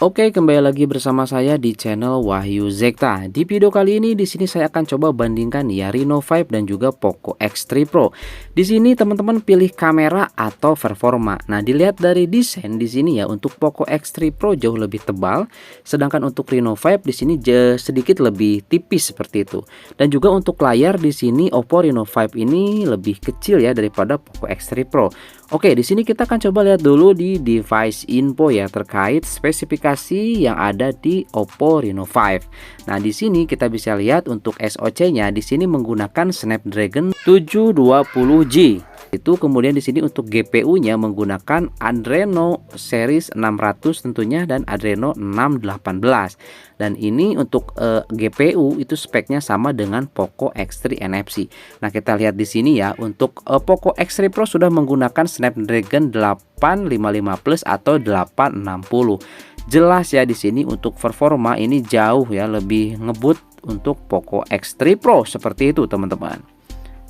Oke, kembali lagi bersama saya di channel Wahyu Zekta. Di video kali ini di sini saya akan coba bandingkan ya Reno 5 dan juga Poco X3 Pro. Di sini teman-teman pilih kamera atau performa. Nah, dilihat dari desain di sini ya, untuk Poco X3 Pro jauh lebih tebal, sedangkan untuk Reno 5 di sini sedikit lebih tipis seperti itu. Dan juga untuk layar di sini Oppo Reno 5 ini lebih kecil ya daripada Poco X3 Pro. Oke, di sini kita akan coba lihat dulu di device info ya terkait spesifikasi yang ada di Oppo Reno 5. Nah, di sini kita bisa lihat untuk SoC-nya di sini menggunakan Snapdragon 720G. Itu kemudian di sini untuk GPU-nya menggunakan Adreno series 600 tentunya dan Adreno 618. Dan ini untuk GPU itu speknya sama dengan Poco X3 NFC. Nah, kita lihat di sini ya, untuk Poco X3 Pro sudah menggunakan Snapdragon 855 Plus atau 860. Jelas ya di sini untuk performa ini jauh ya lebih ngebut untuk Poco X3 Pro seperti itu teman-teman.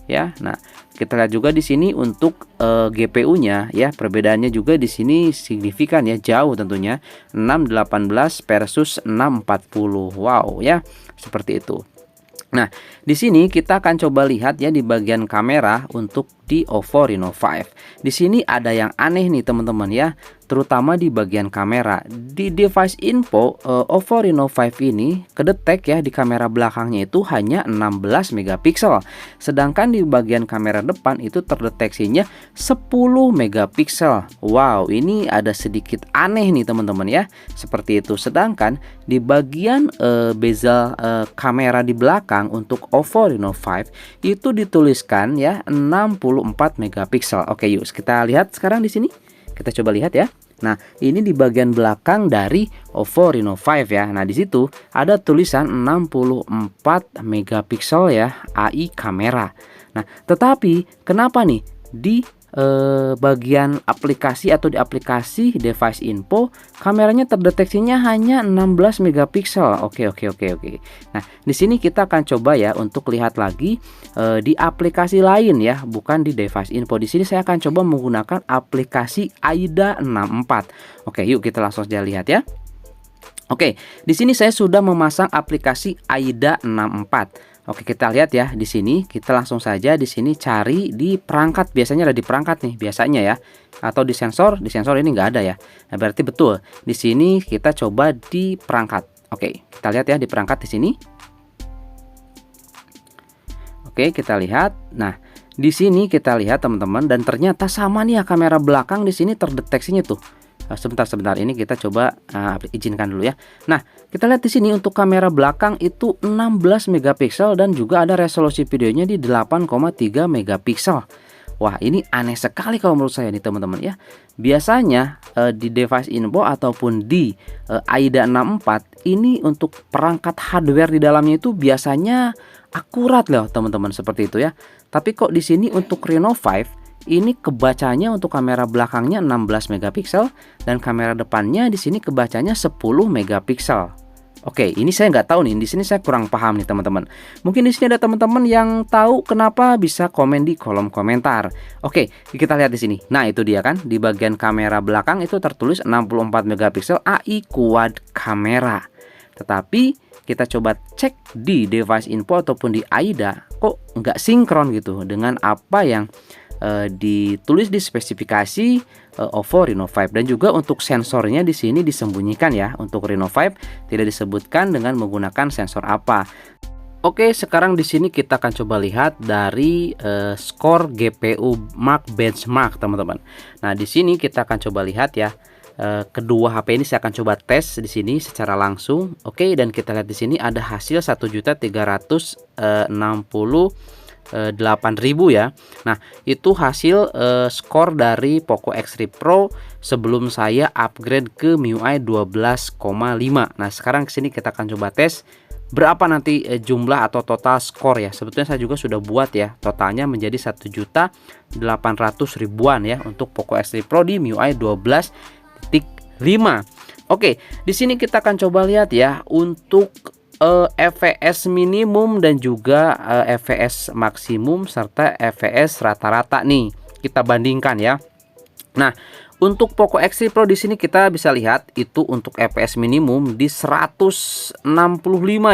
Ya, nah kita lihat juga di sini untuk GPU-nya ya, perbedaannya juga di sini signifikan ya, jauh tentunya 618 versus 640. Wow ya, seperti itu. Nah, di sini kita akan coba lihat ya di bagian kamera untuk di Oppo Reno 5. Di sini ada yang aneh nih teman-teman ya, terutama di bagian kamera. Di device info Oppo Reno 5 ini kedetek ya di kamera belakangnya itu hanya 16 megapiksel. Sedangkan di bagian kamera depan itu terdeteksinya 10 megapiksel. Wow, ini ada sedikit aneh nih teman-teman ya. Seperti itu. Sedangkan di bagian bezel kamera di belakang untuk Oppo Reno 5 itu dituliskan ya 64 megapiksel. Oke, yuk kita lihat sekarang di sini. Kita coba lihat ya. Nah, ini di bagian belakang dari Oppo Reno 5 ya. Nah, di situ ada tulisan 64 megapiksel ya, AI kamera. Nah, tetapi kenapa nih di bagian aplikasi atau di aplikasi device info kameranya terdeteksinya hanya 16 megapiksel. Oke. Nah, di sini kita akan coba ya untuk lihat lagi di aplikasi lain ya, bukan di device info. Di sini saya akan coba menggunakan aplikasi AIDA 64. Oke, yuk kita langsung saja lihat ya. Oke, di sini saya sudah memasang aplikasi AIDA 64. Oke, kita lihat ya di sini. Kita langsung saja di sini cari di perangkat. Biasanya ada di perangkat nih, biasanya ya. Atau di sensor ini nggak ada ya. Nah, berarti betul. Di sini kita coba di perangkat. Oke, kita lihat ya di perangkat di sini. Oke, kita lihat. Nah, di sini kita lihat teman-teman, dan ternyata sama nih ya, kamera belakang di sini terdeteksinya tuh. Sebentar ini kita coba izinkan dulu ya. Nah, kita lihat di sini untuk kamera belakang itu 16 megapiksel dan juga ada resolusi videonya di 8,3 megapiksel. Wah, ini aneh sekali kalau menurut saya nih teman-teman ya. Biasanya di device info ataupun di AIDA 64 ini untuk perangkat hardware di dalamnya itu biasanya akurat loh teman-teman, seperti itu ya. Tapi kok di sini untuk Reno 5 ini kebacanya untuk kamera belakangnya 16 megapiksel dan kamera depannya di sini kebacanya 10 megapiksel. Oke, ini saya nggak tahu nih. Di sini saya kurang paham nih teman-teman. Mungkin di sini ada teman-teman yang tahu kenapa, bisa komen di kolom komentar. Oke, kita lihat di sini. Nah, itu dia kan di bagian kamera belakang itu tertulis 64 megapiksel AI quad kamera. Tetapi kita coba cek di device info ataupun di AIDA, kok nggak sinkron gitu dengan apa yang ditulis di spesifikasi Oppo Reno 5. Dan juga untuk sensornya di sini disembunyikan ya. Untuk Reno 5 tidak disebutkan dengan menggunakan sensor apa. Oke, sekarang di sini kita akan coba lihat dari skor GPU Mark benchmark teman-teman. Nah, di sini kita akan coba lihat ya. Kedua HP ini saya akan coba tes di sini secara langsung. Oke, dan kita lihat di sini ada hasil 1.368.000 ya. Nah, itu hasil skor dari Poco X3 Pro sebelum saya upgrade ke MIUI 12,5. Nah, sekarang kesini kita akan coba tes berapa nanti jumlah atau total skor ya. Sebetulnya saya juga sudah buat ya, totalnya menjadi 1.800.000-an ya untuk Poco X3 Pro di MIUI 12.5. Oke, di sini kita akan coba lihat ya untuk EVS minimum dan juga EVS maksimum serta EVS rata-rata nih. Kita bandingkan ya. Nah, untuk Poco X3 Pro di sini kita bisa lihat itu untuk EVS minimum di 165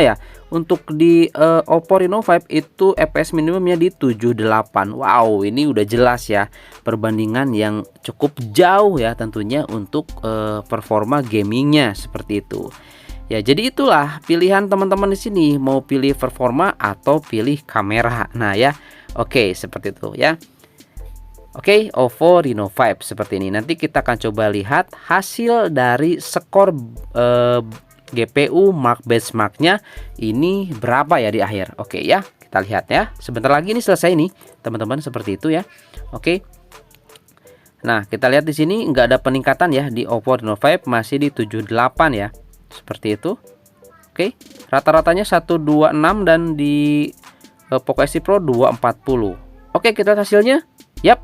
ya. Untuk di Oppo Reno 5 itu EVS minimumnya di 78. Wow, ini udah jelas ya perbandingan yang cukup jauh ya tentunya untuk performa gamingnya seperti itu. Ya, jadi itulah pilihan teman-teman di sini, mau pilih performa atau pilih kamera. Nah ya, oke seperti itu ya. Oke, Oppo Reno 5 seperti ini. Nanti kita akan coba lihat hasil dari skor GPU Mark benchmarknya ini berapa ya di akhir. Oke ya, kita lihat ya. Sebentar lagi ini selesai nih, teman-teman, seperti itu ya. Oke. Nah, kita lihat di sini nggak ada peningkatan ya di Oppo Reno 5, masih di 78 ya. Seperti itu. Oke, rata-ratanya 126 dan di Poco X3 Pro 240. Oke, kita lihat hasilnya. Yap,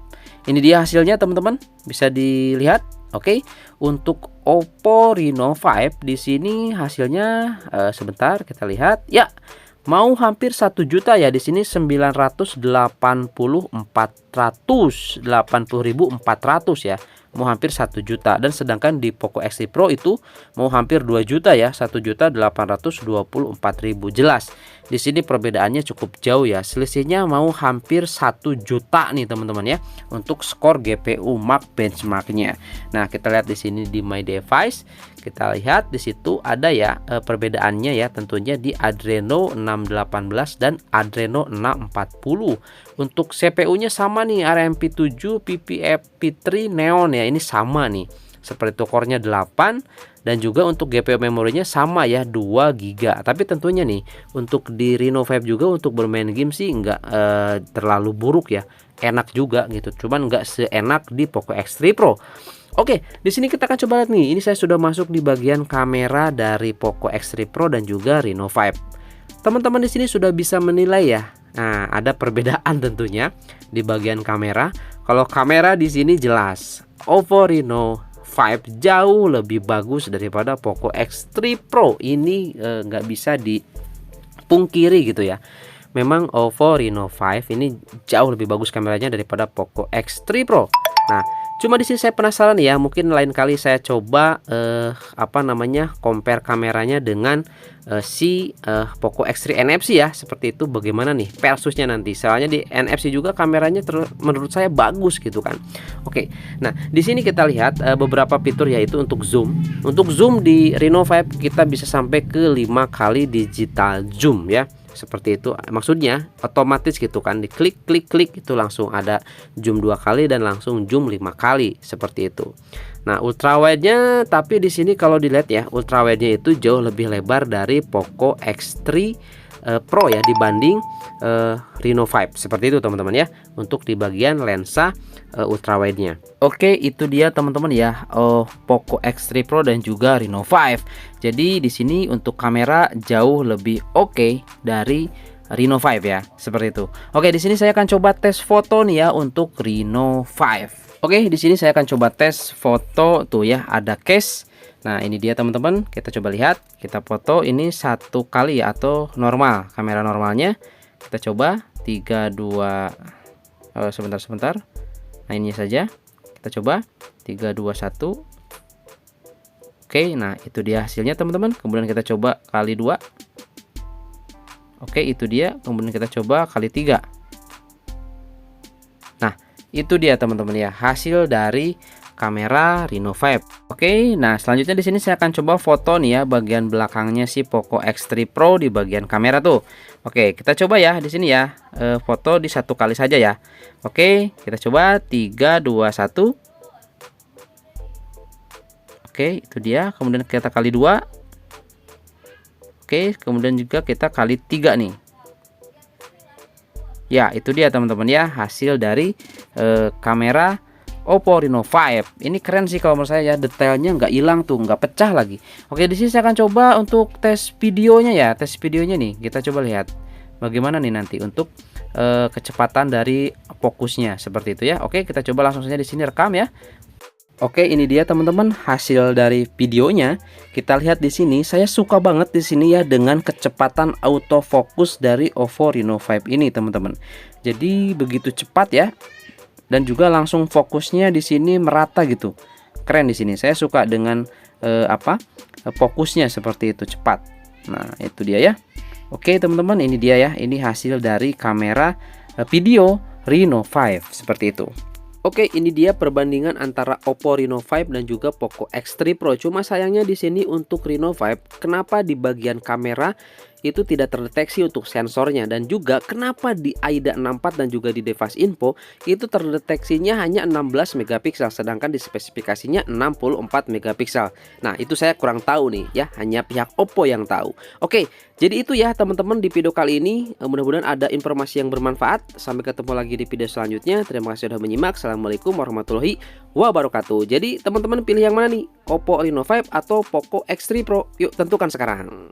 ini dia hasilnya teman-teman, bisa dilihat. Oke, untuk Oppo Reno 5 di sini hasilnya sebentar kita lihat. Ya, mau hampir 1 juta ya di sini, 980.400 ya. Mau hampir 1 juta, dan sedangkan di Poco X3 Pro itu mau hampir 2 juta ya, 1.824.000. Jelas di sini perbedaannya cukup jauh ya, selisihnya mau hampir 1 juta nih teman-teman ya untuk skor GPU Mark benchmarknya. Nah, kita lihat di sini di My Device, kita lihat di situ ada ya perbedaannya ya, tentunya di Adreno 618 dan Adreno 640. Untuk CPU-nya sama nih, RMP 7 PPFP3 Neon ya, ini sama nih. Seperti itu, core-nya 8 dan juga untuk GPU memorinya sama ya, 2 GB. Tapi tentunya nih untuk di Reno 5 juga untuk bermain game sih nggak terlalu buruk ya. Enak juga gitu. Cuman nggak seenak di Poco X3 Pro. Oke, di sini kita akan coba lihat nih. Ini saya sudah masuk di bagian kamera dari Poco X3 Pro dan juga Reno 5. Teman-teman di sini sudah bisa menilai ya. Nah, ada perbedaan tentunya di bagian kamera. Kalau kamera di sini jelas Oppo Reno 5 jauh lebih bagus daripada Poco X3 Pro. Ini nggak bisa dipungkiri gitu ya. Memang Oppo Reno 5 ini jauh lebih bagus kameranya daripada Poco X3 Pro. Nah, cuma di sini saya penasaran ya, mungkin lain kali saya coba compare kameranya dengan Poco X3 NFC ya, seperti itu, bagaimana nih versusnya nanti. Soalnya di NFC juga kameranya menurut saya bagus gitu kan. Oke. Nah, di sini kita lihat beberapa fitur, yaitu untuk zoom. Untuk zoom di Reno 5 kita bisa sampai ke 5 kali digital zoom ya. Seperti itu, maksudnya otomatis gitu kan, diklik klik klik itu langsung ada zoom 2 kali dan langsung zoom 5 kali seperti itu. Nah, ultrawide-nya, tapi di sini kalau dilihat ya, ultrawide-nya itu jauh lebih lebar dari Poco X3 Pro ya dibanding Reno 5. Seperti itu teman-teman ya, untuk di bagian lensa ultrawide-nya. Oke, itu dia teman-teman ya, Poco X3 Pro dan juga Reno 5. Jadi di sini untuk kamera jauh lebih oke dari Reno 5 ya, seperti itu. Oke, di sini saya akan coba tes foto nih ya untuk Reno 5. Oke, di sini saya akan coba tes foto tuh ya, ada case. Nah, ini dia teman-teman, kita coba lihat, kita foto ini 1 kali ya, atau normal, kamera normalnya. Kita coba 3 2 sebentar. Nah, ini saja. Kita coba 3 2 1. Oke, nah itu dia hasilnya teman-teman. Kemudian kita coba kali 2. Oke, itu dia. Kemudian kita coba kali 3. Nah, itu dia teman-teman ya, hasil dari kamera Reno 5. Oke, nah selanjutnya di sini saya akan coba foto nih ya, bagian belakangnya si Poco X3 Pro di bagian kamera tuh. Oke, kita coba ya di sini ya, foto di 1 kali saja ya. Oke, kita coba 3 2 1. Oke, itu dia. Kemudian kita kali 2. Oke, kemudian juga kita kali 3 nih. Ya, itu dia teman-teman ya, hasil dari kamera Oppo Reno 5. Ini keren sih kalau menurut saya ya, detailnya nggak hilang tuh, nggak pecah lagi. Oke, di sini saya akan coba untuk tes videonya ya, tes videonya nih. Kita coba lihat bagaimana nih nanti untuk kecepatan dari fokusnya seperti itu ya. Oke, kita coba langsung saja di sini rekam ya. Oke, ini dia teman-teman hasil dari videonya. Kita lihat di sini, saya suka banget di sini ya dengan kecepatan autofocus dari OVO Reno5 ini, teman-teman. Jadi begitu cepat ya, dan juga langsung fokusnya di sini merata gitu. Keren di sini. Saya suka dengan fokusnya seperti itu, cepat. Nah, itu dia ya. Oke, teman-teman, ini dia ya. Ini hasil dari kamera video Reno5 seperti itu. Oke, ini dia perbandingan antara Oppo Reno5 dan juga Poco X3 Pro. Cuma sayangnya di sini untuk Reno5, kenapa di bagian kamera itu tidak terdeteksi untuk sensornya, dan juga kenapa di AIDA 64 dan juga di device info itu terdeteksinya hanya 16 megapiksel sedangkan di spesifikasinya 64 megapiksel. Nah, itu saya kurang tahu nih ya, hanya pihak Oppo yang tahu. Oke, jadi itu ya teman-teman di video kali ini. Mudah-mudahan ada informasi yang bermanfaat. Sampai ketemu lagi di video selanjutnya. Terima kasih sudah menyimak. Assalamualaikum warahmatullahi wabarakatuh. Jadi teman-teman pilih yang mana nih? Oppo Reno5 atau Poco X3 Pro? Yuk tentukan sekarang.